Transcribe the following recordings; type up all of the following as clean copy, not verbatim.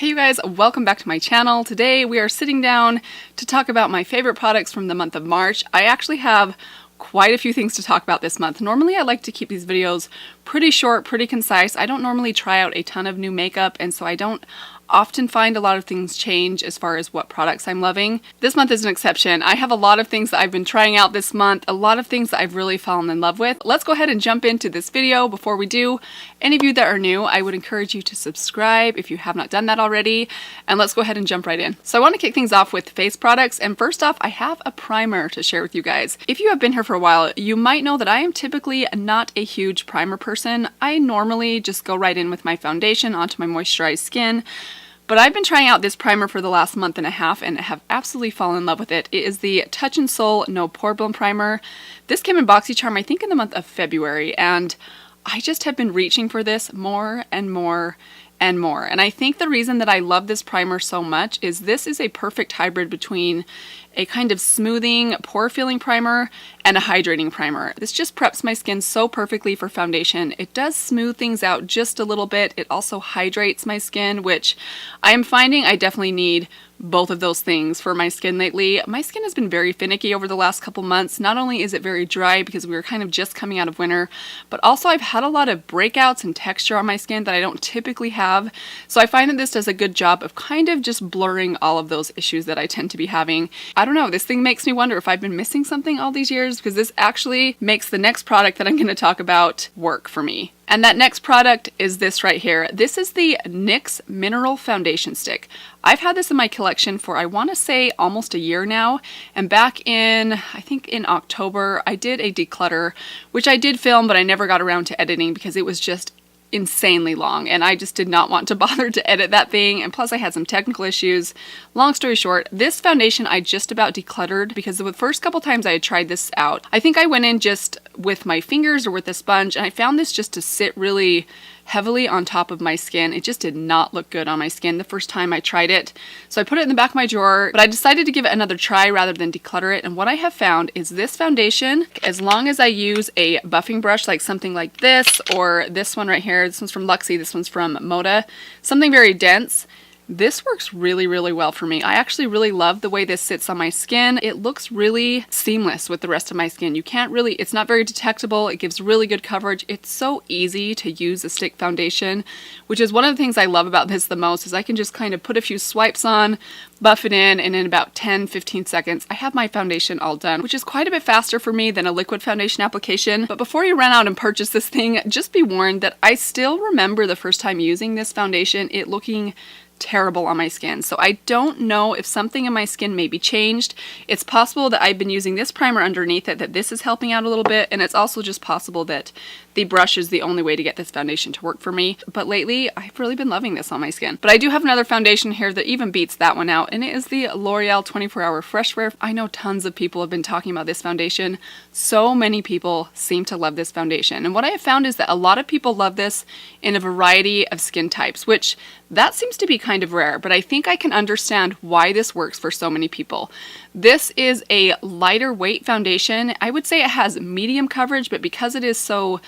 Hey you guys, welcome back to my channel. Today we are sitting down to talk about my favorite products from the month of March. I actually have quite a few things to talk about this month. Normally I like to keep these videos pretty short, pretty concise. I don't normally try out a ton of new makeup, and so I don't often find a lot of things change as far as what products I'm loving. This month is an exception. I have a lot of things that I've been trying out this month, a lot of things that I've really fallen in love with. Let's go ahead and jump into this video. Before we do, any of you that are new, I would encourage you to subscribe if you have not done that already, and let's go ahead and jump right in. So I want to kick things off with face products, and first off, I have a primer to share with you guys. If you have been here for a while, you might know that I am typically not a huge primer person. I normally just go right in with my foundation onto my moisturized skin. But I've been trying out this primer for the last month and a half and have absolutely fallen in love with it. It is the Touch in Sol No Problem Primer. This came in BoxyCharm, I think in the month of February, and I just have been reaching for this more and more and more. And I think the reason that I love this primer so much is this is a perfect hybrid between a kind of smoothing, pore filling primer and a hydrating primer. This just preps my skin so perfectly for foundation. It does smooth things out just a little bit. It also hydrates my skin, which I am finding I definitely need both of those things for my skin lately. My skin has been very finicky over the last couple months. Not only is it very dry because we were kind of just coming out of winter, but also I've had a lot of breakouts and texture on my skin that I don't typically have. So I find that this does a good job of kind of just blurring all of those issues that I tend to be having. I don't know, this thing makes me wonder if I've been missing something all these years, because this actually makes the next product that I'm going to talk about work for me. And that next product is this right here. This is the NYX Mineral Foundation Stick. I've had this in my collection for, I want to say, almost a year now. And back in, I think in October, I did a declutter, which I did film, but I never got around to editing because it was just insanely long and I just did not want to bother to edit that thing, and plus I had some technical issues. Long story short, this foundation I just about decluttered because the first couple times I had tried this out, I think I went in just with my fingers or with a sponge, and I found this just to sit really heavily on top of my skin. It just did not look good on my skin the first time I tried it. So I put it in the back of my drawer, but I decided to give it another try rather than declutter it. And what I have found is this foundation, as long as I use a buffing brush like something like this, or this one right here, this one's from Luxie, this one's from Moda, something very dense, this works really, really well for me. I actually really love the way this sits on my skin. It looks really seamless with the rest of my skin. You can't really, it's not very detectable. It gives really good coverage. It's so easy to use a stick foundation, which is one of the things I love about this the most, is I can just kind of put a few swipes on, buff it in, and in about 10-15 seconds, I have my foundation all done, which is quite a bit faster for me than a liquid foundation application. But before you run out and purchase this thing, just be warned that I still remember the first time using this foundation, it looking terrible on my skin. So I don't know if something in my skin may be changed. It's possible that I've been using this primer underneath it, that this is helping out a little bit, and it's also just possible that the brush is the only way to get this foundation to work for me. But lately, I've really been loving this on my skin. But I do have another foundation here that even beats that one out, and it is the L'Oreal 24-Hour Fresh Wear. I know tons of people have been talking about this foundation. So many people seem to love this foundation. And what I have found is that a lot of people love this in a variety of skin types, which that seems to be kind of rare, but I think I can understand why this works for so many people. This is a lighter weight foundation. I would say it has medium coverage, but because it is so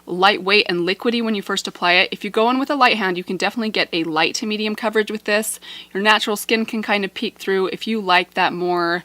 lightweight and liquidy when you first apply it, if you go in with a light hand, you can definitely get a light to medium coverage with this. Your natural skin can kind of peek through if you like that more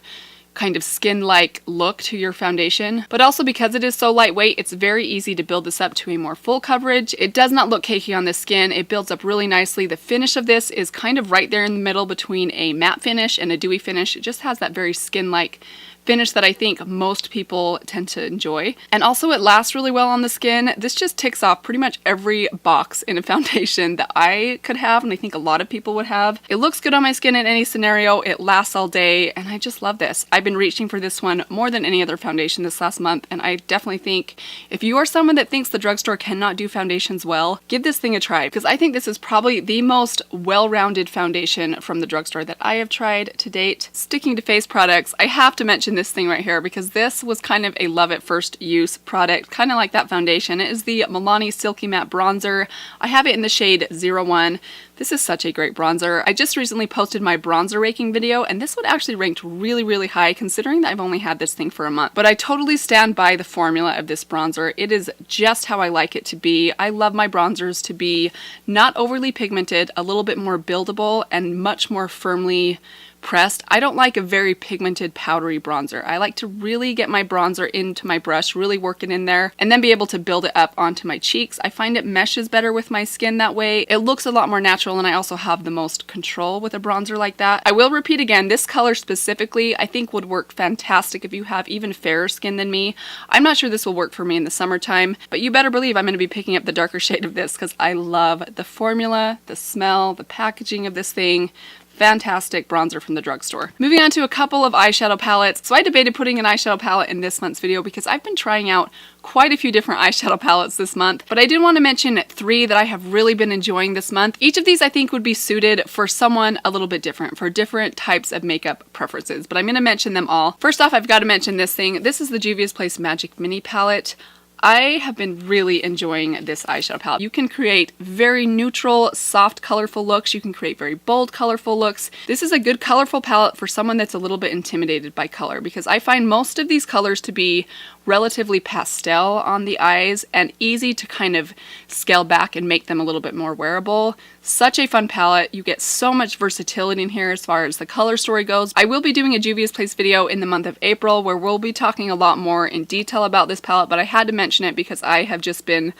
kind of skin-like look to your foundation. But also because it is so lightweight, it's very easy to build this up to a more full coverage. It does not look cakey on the skin. It builds up really nicely. The finish of this is kind of right there in the middle between a matte finish and a dewy finish. It just has that very skin-like finish that I think most people tend to enjoy. And also it lasts really well on the skin. This just ticks off pretty much every box in a foundation that I could have, and I think a lot of people would have. It looks good on my skin in any scenario. It lasts all day, and I just love this. I've been reaching for this one more than any other foundation this last month, and I definitely think if you are someone that thinks the drugstore cannot do foundations well, give this thing a try, because I think this is probably the most well-rounded foundation from the drugstore that I have tried to date. Sticking to face products, I have to mention this thing right here because this was kind of a love at first use product, kind of like that foundation. It is the Milani Silky Matte Bronzer. I have it in the shade 01. This is such a great bronzer. I just recently posted my bronzer raking video, and this one actually ranked really, really high considering that I've only had this thing for a month. But I totally stand by the formula of this bronzer. It is just how I like it to be. I love my bronzers to be not overly pigmented, a little bit more buildable, and much more firmly pressed. I don't like a very pigmented powdery bronzer. I like to really get my bronzer into my brush, really work it in there, and then be able to build it up onto my cheeks. I find it meshes better with my skin that way. It looks a lot more natural, and I also have the most control with a bronzer like that. I will repeat again, this color specifically I think would work fantastic if you have even fairer skin than me. I'm not sure this will work for me in the summertime, but you better believe I'm going to be picking up the darker shade of this because I love the formula, the smell, the packaging of this thing. Fantastic bronzer from the drugstore. Moving on to a couple of eyeshadow palettes. So I debated putting an eyeshadow palette in this month's video because I've been trying out quite a few different eyeshadow palettes this month, but I did want to mention 3 that I have really been enjoying this month. Each of these I think would be suited for someone a little bit different, for different types of makeup preferences, but I'm going to mention them all. First off, I've got to mention this thing. This is the Juvia's Place Magic Mini Palette. I have been really enjoying this eyeshadow palette. You can create very neutral, soft, colorful looks. You can create very bold, colorful looks. This is a good colorful palette for someone that's a little bit intimidated by color because I find most of these colors to be relatively pastel on the eyes and easy to kind of scale back and make them a little bit more wearable. Such a fun palette. You get so much versatility in here as far as the color story goes. I will be doing a Juvia's Place video in the month of April where we'll be talking a lot more in detail about this palette, but I had to mention it because I have just been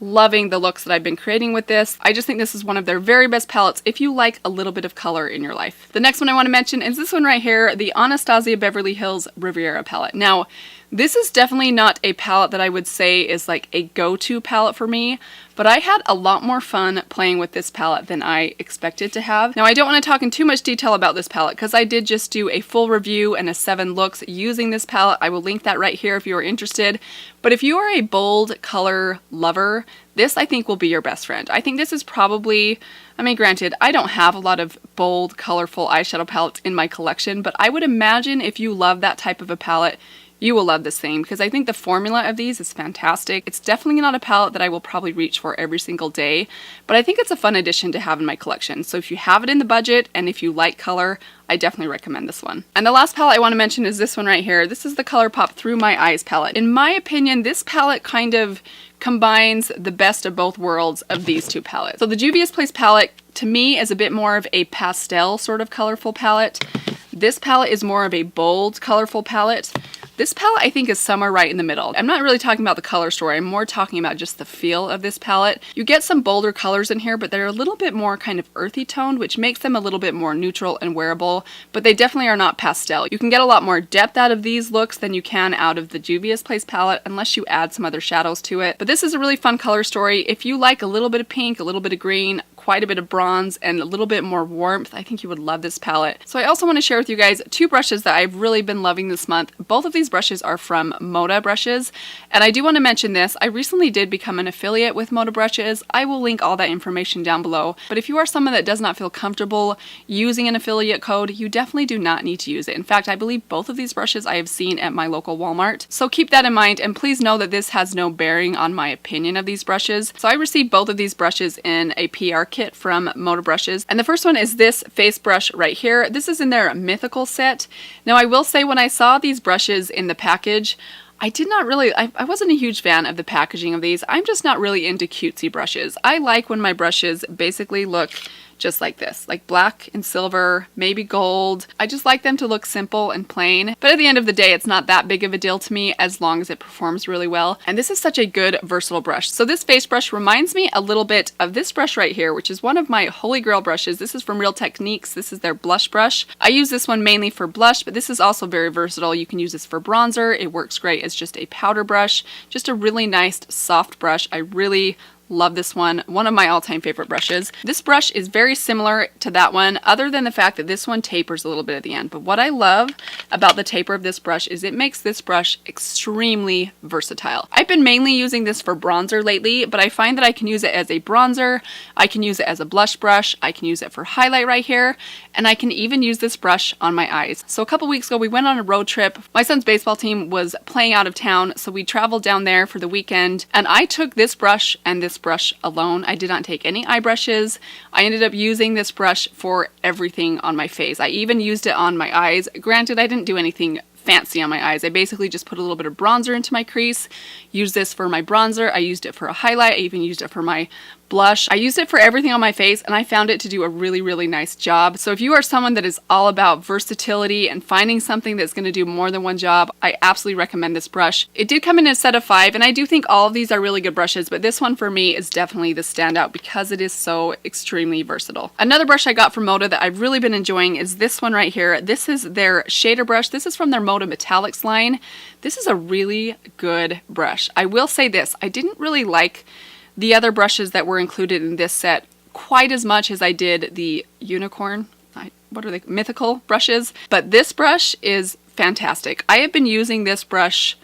loving the looks that I've been creating with this. I just think this is one of their very best palettes if you like a little bit of color in your life. The next one I want to mention is this one right here, the Anastasia Beverly Hills Riviera palette. Now, this is definitely not a palette that I would say is like a go-to palette for me, but I had a lot more fun playing with this palette than I expected to have. Now, I don't want to talk in too much detail about this palette because I did just do a full review and a 7 looks using this palette. I will link that right here if you are interested. But if you are a bold color lover, this I think will be your best friend. I think this is probably, I mean, granted, I don't have a lot of bold, colorful eyeshadow palettes in my collection, but I would imagine if you love that type of a palette, you will love this thing because I think the formula of these is fantastic. It's definitely not a palette that I will probably reach for every single day, but I think it's a fun addition to have in my collection. So if you have it in the budget and if you like color, I definitely recommend this one. And the last palette I want to mention is this one right here. This is the ColourPop Through My Eyes palette. In my opinion, this palette kind of combines the best of both worlds of these 2 palettes. So the Juvia's Place palette to me is a bit more of a pastel sort of colorful palette. This palette is more of a bold, colorful palette. This palette I think is somewhere right in the middle. I'm not really talking about the color story, I'm more talking about just the feel of this palette. You get some bolder colors in here, but they're a little bit more kind of earthy toned, which makes them a little bit more neutral and wearable, but they definitely are not pastel. You can get a lot more depth out of these looks than you can out of the Juvia's Place palette, unless you add some other shadows to it. But this is a really fun color story. If you like a little bit of pink, a little bit of green, quite a bit of bronze, and a little bit more warmth, I think you would love this palette. So I also want to share with you guys 2 brushes that I've really been loving this month. Both of these brushes are from Moda brushes, and I do want to mention this. I recently did become an affiliate with Moda brushes. I will link all that information down below, but if you are someone that does not feel comfortable using an affiliate code, you definitely do not need to use it. In fact, I believe both of these brushes I have seen at my local Walmart. So keep that in mind, and please know that this has no bearing on my opinion of these brushes. So I received both of these brushes in a PR kit from Moda brushes, and the first one is this face brush right here. This is in their mythical set. Now I will say when I saw these brushes in the package, I wasn't a huge fan of the packaging of these. I'm just not really into cutesy brushes. I like when my brushes basically look just like this, like black and silver, maybe gold. I just like them to look simple and plain, but at the end of the day, it's not that big of a deal to me as long as it performs really well. And this is such a good versatile brush. So this face brush reminds me a little bit of this brush right here, which is one of my holy grail brushes. This is from Real Techniques. This is their blush brush. I use this one mainly for blush, but this is also very versatile. You can use this for bronzer. It works great as just a powder brush, just a really nice soft brush. I really love this one of my all-time favorite brushes. This brush is very similar to that one, other than the fact that this one tapers a little bit at the end. But what I love about the taper of this brush is it makes this brush extremely versatile. I've been mainly using this for bronzer lately, but I find that I can use it as a bronzer, I can use it as a blush brush, I can use it for highlight right here, and I can even use this brush on my eyes. So a couple weeks ago, we went on a road trip. My son's baseball team was playing out of town, so we traveled down there for the weekend, and I took this brush and this brush alone. I did not take any eye brushes. I ended up using this brush for everything on my face. I even used it on my eyes. Granted, I didn't do anything fancy on my eyes. I basically just put a little bit of bronzer into my crease, used this for my bronzer, I used it for a highlight, I even used it for my blush. I used it for everything on my face, and I found it to do a really, really nice job. So if you are someone that is all about versatility and finding something that's going to do more than one job, I absolutely recommend this brush. It did come in a set of 5, and I do think all of these are really good brushes, but this one for me is definitely the standout because it is so extremely versatile. Another brush I got from Moda that I've really been enjoying is this one right here. This is their shader brush. This is from their Moda Metallics line. This is a really good brush. I will say this, I didn't really like the other brushes that were included in this set quite as much as I did the unicorn, what are they, mythical brushes, but this brush is fantastic. I have been using this brush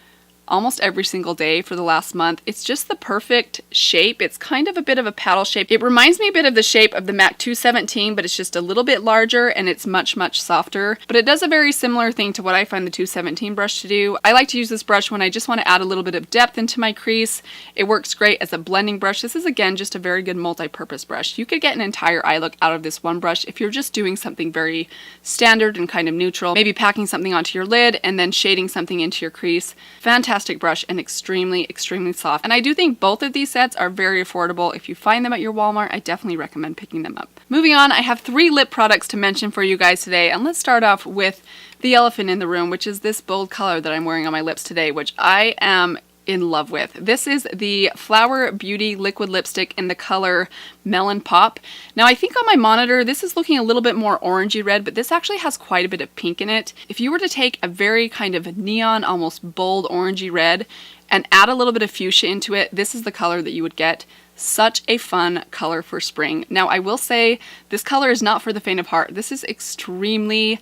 almost every single day for the last month. It's just the perfect shape. It's kind of a bit of a paddle shape. It reminds me a bit of the shape of the MAC 217, but it's just a little bit larger and it's much, much softer. But it does a very similar thing to what I find the 217 brush to do. I like to use this brush when I just want to add a little bit of depth into my crease. It works great as a blending brush. This is, again, just a very good multi-purpose brush. You could get an entire eye look out of this one brush if you're just doing something very standard and kind of neutral. Maybe packing something onto your lid and then shading something into your crease. Fantastic brush and extremely, extremely soft. And I do think both of these sets are very affordable. If you find them at your Walmart, I definitely recommend picking them up. Moving on, I have 3 lip products to mention for you guys today. And let's start off with the elephant in the room, which is this bold color that I'm wearing on my lips today, which I am in love with. This is the Flower Beauty liquid lipstick in the color Melon Pop. Now I think on my monitor this is looking a little bit more orangey red, but this actually has quite a bit of pink in it. If you were to take a very kind of neon, almost bold orangey red and add a little bit of fuchsia into it, this is the color that you would get. Such a fun color for spring. Now I will say this color is not for the faint of heart. This is extremely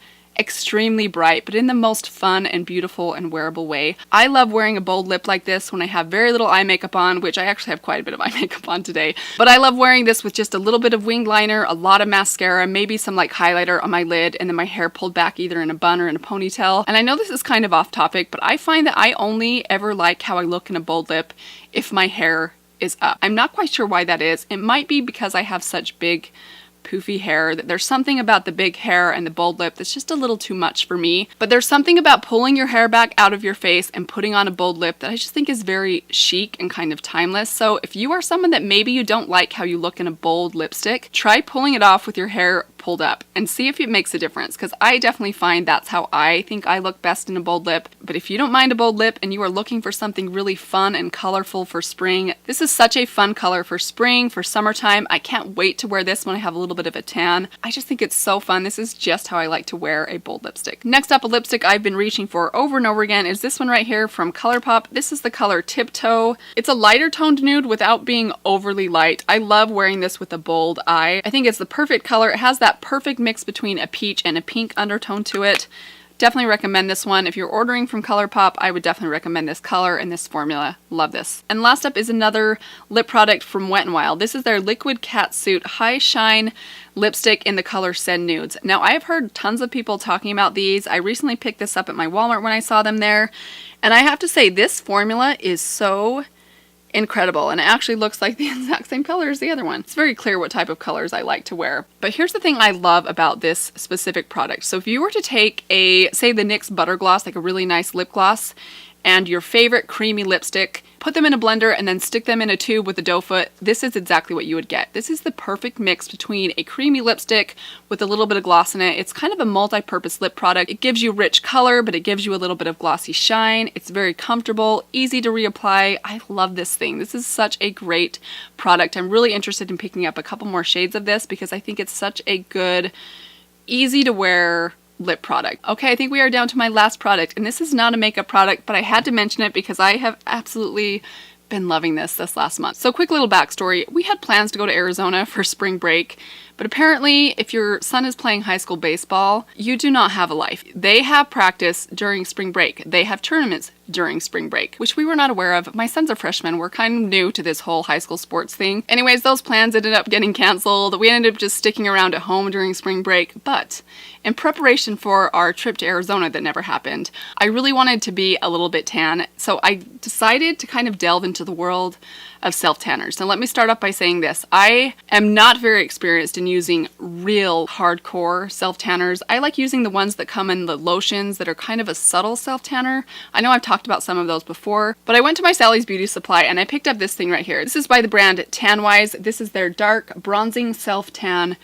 bright, but in the most fun and beautiful and wearable way. I love wearing a bold lip like this when I have very little eye makeup on, which I actually have quite a bit of eye makeup on today. But I love wearing this with just a little bit of winged liner, a lot of mascara, maybe some like highlighter on my lid, and then my hair pulled back either in a bun or in a ponytail. And I know this is kind of off topic, but I find that I only ever like how I look in a bold lip if my hair is up. I'm not quite sure why that is. It might be because I have such big poofy hair, that there's something about the big hair and the bold lip that's just a little too much for me. But there's something about pulling your hair back out of your face and putting on a bold lip that I just think is very chic and kind of timeless. So if you are someone that maybe you don't like how you look in a bold lipstick, try pulling it off with your hair pulled up and see if it makes a difference, because I definitely find that's how I think I look best in a bold lip. But if you don't mind a bold lip and you are looking for something really fun and colorful for spring, this is such a fun color for spring, for summertime. I can't wait to wear this when I have a little bit of a tan. I just think it's so fun. This is just how I like to wear a bold lipstick. Next up, a lipstick I've been reaching for over and over again is this one right here from ColourPop. This is the color Tiptoe. It's a lighter toned nude without being overly light. I love wearing this with a bold eye. I think it's the perfect color. It has that perfect mix between a peach and a pink undertone to it. Definitely recommend this one. If you're ordering from ColourPop, I would definitely recommend this color and this formula. Love this. And last up is another lip product from Wet n Wild. This is their Liquid Catsuit High Shine lipstick in the color Send Nudes. Now, I have heard tons of people talking about these. I recently picked this up at my Walmart when I saw them there. And I have to say, this formula is so incredible, and it actually looks like the exact same color as the other one. It's very clear what type of colors I like to wear. But here's the thing I love about this specific product. So if you were to take say the NYX Butter Gloss, like a really nice lip gloss, and your favorite creamy lipstick, put them in a blender and then stick them in a tube with a doe foot, this is exactly what you would get. This is the perfect mix between a creamy lipstick with a little bit of gloss in it. It's kind of a multi-purpose lip product. It gives you rich color, but it gives you a little bit of glossy shine. It's very comfortable, easy to reapply. I love this thing. This is such a great product. I'm really interested in picking up a couple more shades of this because I think it's such a good, easy to wear lip product. Okay, I think we are down to my last product, and this is not a makeup product, but I had to mention it because I have absolutely been loving this last month. So quick little backstory. We had plans to go to Arizona for spring break, but apparently if your son is playing high school baseball, you do not have a life. They have practice during spring break. They have tournaments during spring break, which we were not aware of. My son's a freshman. We're kind of new to this whole high school sports thing. Anyways, those plans ended up getting canceled. We ended up just sticking around at home during spring break, but in preparation for our trip to Arizona that never happened, I really wanted to be a little bit tan, so I decided to kind of delve into the world of self-tanners. Now let me start off by saying this. I am not very experienced in using real hardcore self-tanners. I like using the ones that come in the lotions that are kind of a subtle self-tanner. I know I've talked about some of those before, but I went to my Sally's Beauty Supply and I picked up this thing right here. This is by the brand Tanwise. This is their dark bronzing self-tan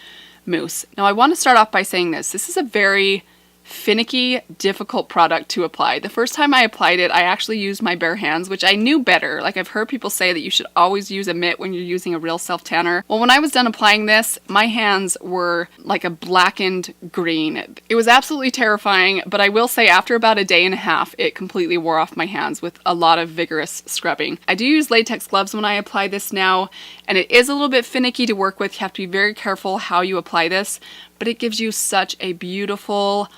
mousse. Now I want to start off by saying this. This is a very finicky, difficult product to apply. The first time I applied it, I actually used my bare hands, which I knew better. Like, I've heard people say that you should always use a mitt when you're using a real self-tanner. Well, when I was done applying this, my hands were like a blackened green. It was absolutely terrifying, but I will say after about a day and a half, it completely wore off my hands with a lot of vigorous scrubbing. I do use latex gloves when I apply this now, and it is a little bit finicky to work with. You have to be very careful how you apply this, but it gives you such a beautiful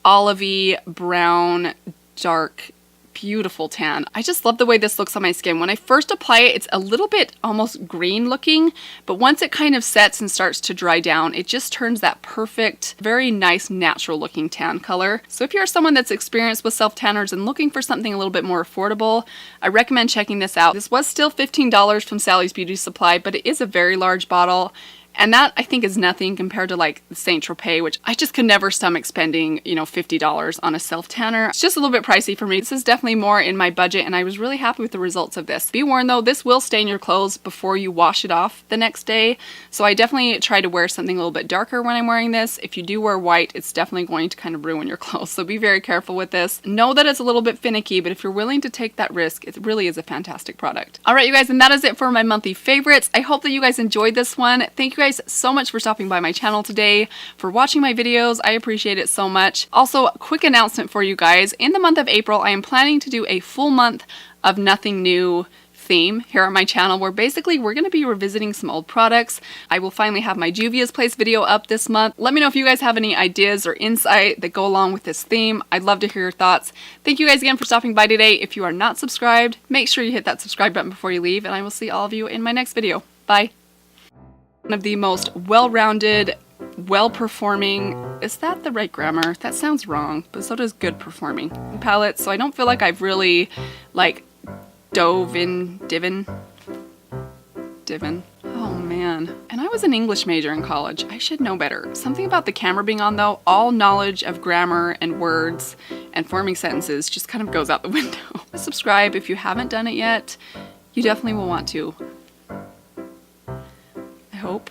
olivey brown, dark, beautiful tan. I just love the way this looks on my skin. When I first apply it, it's a little bit almost green looking, but once it kind of sets and starts to dry down, it just turns that perfect, very nice, natural looking tan color. So if you're someone that's experienced with self-tanners and looking for something a little bit more affordable, I recommend checking this out. This was still $15 from Sally's Beauty Supply, but it is a very large bottle. And that, I think, is nothing compared to like Saint Tropez, which I just could never stomach spending, you know, $50 on a self-tanner. It's just a little bit pricey for me. This is definitely more in my budget, and I was really happy with the results of this. Be warned though, this will stain your clothes before you wash it off the next day. So I definitely try to wear something a little bit darker when I'm wearing this. If you do wear white, it's definitely going to kind of ruin your clothes. So be very careful with this. Know that it's a little bit finicky, but if you're willing to take that risk, it really is a fantastic product. All right, you guys, and that is it for my monthly favorites. I hope that you guys enjoyed this one. Thank you guys so much for stopping by my channel today, for watching my videos. I appreciate it so much. Also, a quick announcement for you guys. In the month of April, I am planning to do a full month of nothing new theme here on my channel, where basically we're going to be revisiting some old products. I will finally have my Juvia's Place video up this month. Let me know if you guys have any ideas or insight that go along with this theme. I'd love to hear your thoughts. Thank you guys again for stopping by today. If you are not subscribed, make sure you hit that subscribe button before you leave, and I will see all of you in my next video. Bye. One of the most well-rounded, well-performing, is that the right grammar? That sounds wrong, but so does good performing palettes, so I don't feel like I've really like divin. Oh man. And I was an English major in college. I should know better. Something about the camera being on though, all knowledge of grammar and words and forming sentences just kind of goes out the window. Subscribe if you haven't done it yet. You definitely will want to. I hope.